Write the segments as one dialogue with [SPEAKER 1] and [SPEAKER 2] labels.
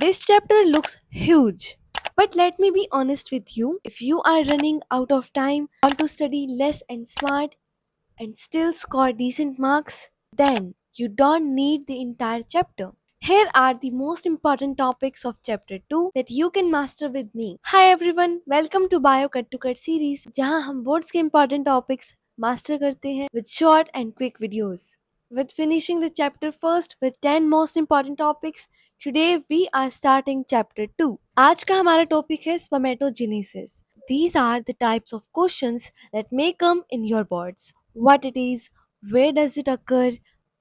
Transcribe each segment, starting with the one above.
[SPEAKER 1] This chapter looks huge. But let me be honest with you. If you are running out of time, want to study less and smart, and still score decent marks, then you don't need the entire chapter. Here are the most important topics of chapter 2 that you can master with me. Hi everyone, welcome to Bio Cut to Cut series जहां हम boards के important topics master करते हैं with short and quick videos. With finishing the chapter first with 10 most important topics, today we are starting chapter 2. आज का हमारा topic है spermatogenesis. These are the types of questions that may come in your boards. What it is, where does it occur,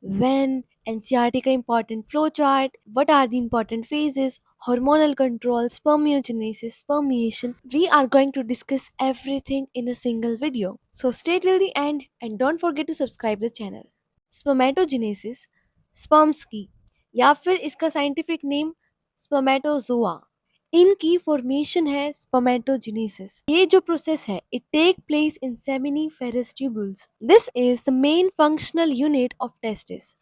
[SPEAKER 1] when, NCERT का important flowchart, what are the important phases, hormonal control, spermiogenesis, spermiation. We are going to discuss everything in a single video. So stay till the end and don't forget to subscribe the channel. Spermatogenesis, sperms की या फिर इसका scientific name spermatozoa. इनकी formation है spermatogenesis. ये जो process है it take place in seminiferous tubules. This is the main functional unit of testis.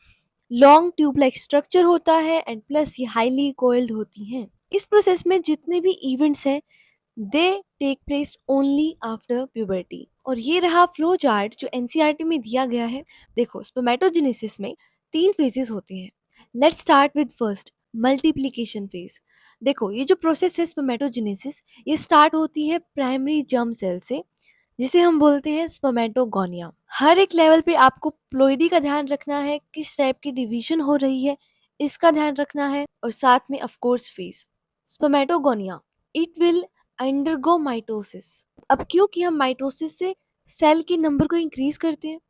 [SPEAKER 1] Long tube like structure होता है एंड प्लस ये हाईली कोइल्ड होती हैं. इस प्रोसेस में जितने भी इवेंट्स हैं they take place only after puberty. और ये रहा फ्लो चार्ट जो एनसीईआरटी में दिया गया है. देखो स्पर्मेटोजेनेसिस में 3 फेजेस होते हैं. Let's start with first multiplication phase. देखो ये जो प्रोसेस है स्पर्मेटोजेनेसिस ये स्टार्ट होती है प्राइमरी जर्म सेल से जिसे हम बोलते हैं स्पर्मेटोगोनिया. हर एक लेवल पे आपको प्लोइडी का ध्यान रखना है, किस टाइप की डिवीजन हो रही है इसका ध्यान रखना है, और साथ में of course phase. Spermatogonia it will undergo mitosis. अब क्योंकि हम माइटोसिस से सेल के नंबर को इंक्रीज करते हैं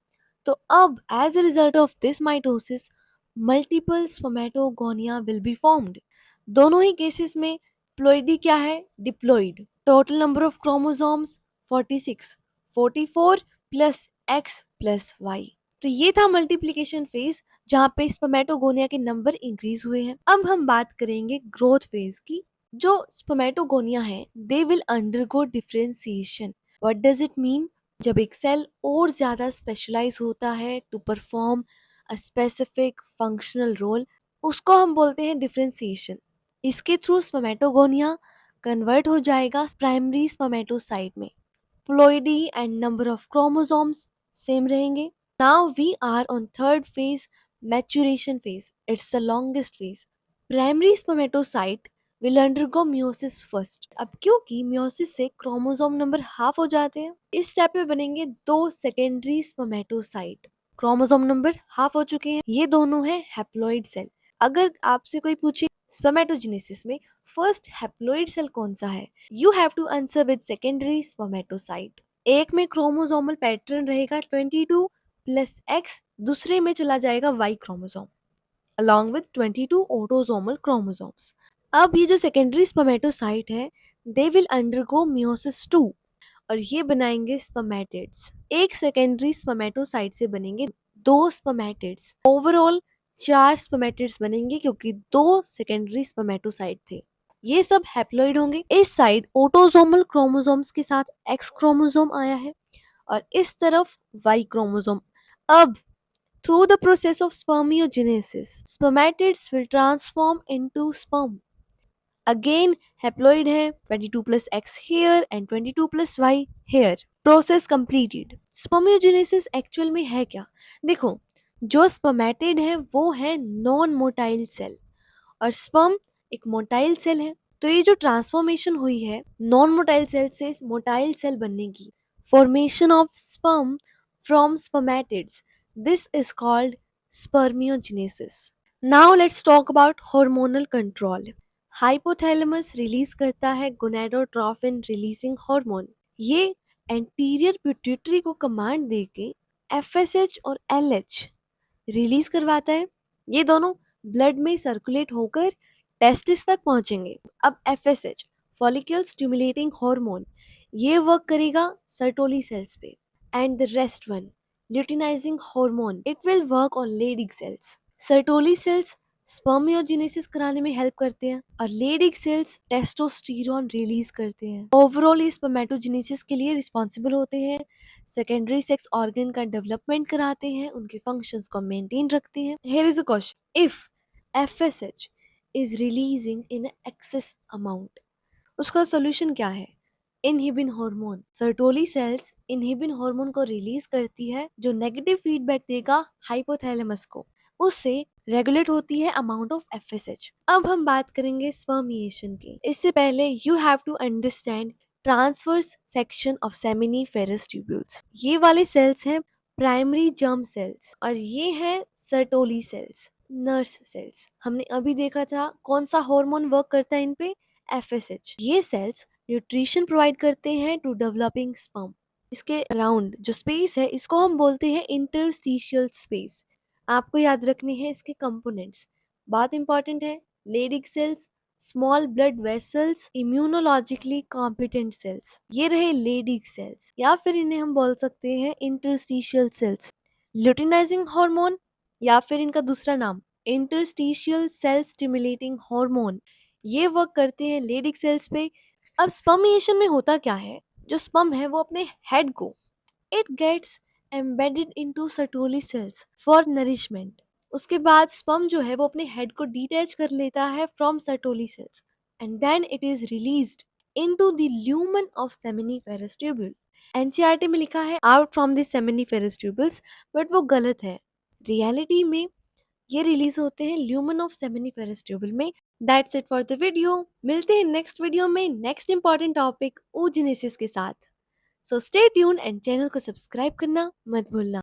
[SPEAKER 1] तो अब as a result of this mitosis multiple spermatogonia will be formed. दोनों ही केसेस में प्लोइडी क्या है, diploid. Total number of chromosomes 46, 44 plus X plus Y. तो ये था मल्टीप्लिकेशन फेज जहाँ पे स्पर्मेटोगोनिया के नंबर इंक्रीज हुए हैं. अब हम बात करेंगे ग्रोथ फेज की. जो स्पर्मेटोगोनिया है they will undergo differentiation. What does it mean? जब एक सेल और ज्यादा स्पेशलाइज होता है to perform a specific functional role उसको हम बोलते हैं डिफरेंशिएशन. इसके थ्रू स्पर्मेटोगोनिया कन्वर्ट हो जाएगा प्राइमरी स्पर्मेटोसाइट में. Ploidy and number of chromosomes same रहेंगे. Now we are on third phase maturation phase. It's the longest phase. Primary spermatocyte will undergo meiosis first. अब क्योंकि मियोसिस से chromosome number half हो जाते हैं इस स्टेप पे बनेंगे 2 secondary spermatocyte. Chromosome number half हो चुके हैं. ये दोनों है हैप्लॉइड सेल. अगर आपसे कोई पूछे स्पर्मेटोजेनेसिस में फर्स्ट हैप्लॉइड सेल कौन सा है, you have to answer with secondary spermatocyte. एक में क्रोमोसोमल पैटर्न रहेगा 22 प्लस एक्स, दूसरे में चला जाएगा Y chromosome along with 22 autosomal chromosomes. अब ये जो सेकेंडरी स्पर्मेटोसाइट है दे विल अंडरगो मियोसिस 2 और ये बनाएंगे स्पर्मेटिड्स. एक सेकेंडरी स्पर्मेटोसाइट से बनेंगे 2 स्पर्मेटिड्स. ओवरऑल 4 स्पर्मेटिड्स बनेंगे क्योंकि 2 सेकेंडरी स्पर्मेटोसाइट थे. ये सब हैप्लॉइड होंगे. इस साइड ऑटोसोमल क्रोमोसोम्स के साथ एक्स क्रोमोसोम आया है और इस तरफ वाई क्रोमोसोम. अब through the process of spermiogenesis, spermatids will transform into sperm. Again, haploid है 22 plus X here and 22 plus Y here. Process completed. Spermiogenesis actual में है क्या? देखो, जो spermatid है वो है नॉन मोटाइल सेल और sperm एक मोटाइल सेल है. तो ये जो ट्रांसफॉर्मेशन हुई है नॉन मोटाइल सेल से मोटाइल सेल बनने की, formation of sperm from spermatids, this is called spermiogenesis. Now let's talk about hormonal control. Hypothalamus release करता है गोनेडोट्रोफिन रिलीजिंग हार्मोन. ये एंटीरियर पिट्यूटरी को कमांड देके एफएसएच और एलएच रिलीज करवाता है. ये दोनों ब्लड में सर्कुलेट होकर टेस्टिस तक पहुंचेंगे. अब एफएसएच फॉलिकल स्टिमुलेटिंग हार्मोन ये वर्क करेगा सर्टोली सेल्स पे and the rest one luteinizing hormone it will work on Leydig cells. Sertoli cells spermiogenesis कराने में हेल्प करते हैं और लेडिग सेल्स टेस्टोस्टेरोन रिलीज करते हैं. ओवरऑल ये स्पर्मेटोजेनेसिस के लिए रिस्पॉन्सिबल होते हैं. सेकेंडरी सेक्स ऑर्गन का डेवलपमेंट कराते हैं, उनके फंक्शंस को मेंटेन रखते हैं. Here is a question. If FSH is releasing in excess amount. उसका सॉल्यूशन क्या है? Inhibin hormone. Sertoli cells inhibin hormone को रिलीज करती है जो नेगेटिव फीडबैक देगा हाइपोथैलेमस को। उससे रेगुलेट होती है अमाउंट ऑफ एफएसएच। अब हम बात करेंगे स्पर्मिएशन की। इससे पहले you have to understand transverse section of seminiferous tubules. ये वाले सेल्स हैं प्राइमरी जर्म सेल्स और ये है सर्टोली सेल्स, नर्स सेल्स। हमने अभी देखा था कौन सा हार्मोन वर्क करता है इन पे, एफएसएच। ये सेल्स न्यूट्रिशन प्रोवाइड करते हैं टू डेवलपिंग स्पर्म। इसके अराउंड जो स्पेस है इसको हम बोलते हैं इंटरस्टिशियल स्पेस। आपको याद रखने हैं इसके कंपोनेंट्स। बात इंपॉर्टेंट है, Leydig cells, small blood vessels, immunologically competent cells, ये रहे लेडिक सेल्स या फिर इन्हें हम बोल सकते हैं इंटरस्टिशियल सेल्स। ल्यूटिनाइजिंग हार्मोन या फिर इनका दूसरा नाम इंटरस्टिशियल सेल स्टिमुलेटिंग हार्मोन, ये वर्क करते हैं लेडिक सेल्स पे। अब स्पर्मिएशन में होता क्या है, जो स्पर्म है वो अपने हेड को, it gets embedded into Sertoli cells for nourishment. उसके बाद स्पर्म जो है वो अपने हेड को डिटैच कर लेता है from Sertoli cells and then it is released into the lumen of seminiferous tubule. NCERT में लिखा है out from the seminiferous tubules, but वो गलत है। रियलिटी में ये रिलीज होते हैं ल्यूमन ऑफ सेमिनिफेरस ट्यूबल में। That's it for the video. मिलते हैं नेक्स्ट वीडियो में नेक्स्ट इंपॉर्टेंट टॉपिक ओजेनेसिस के साथ। So stay tune and channel को सब्सक्राइब करना मत भूलना।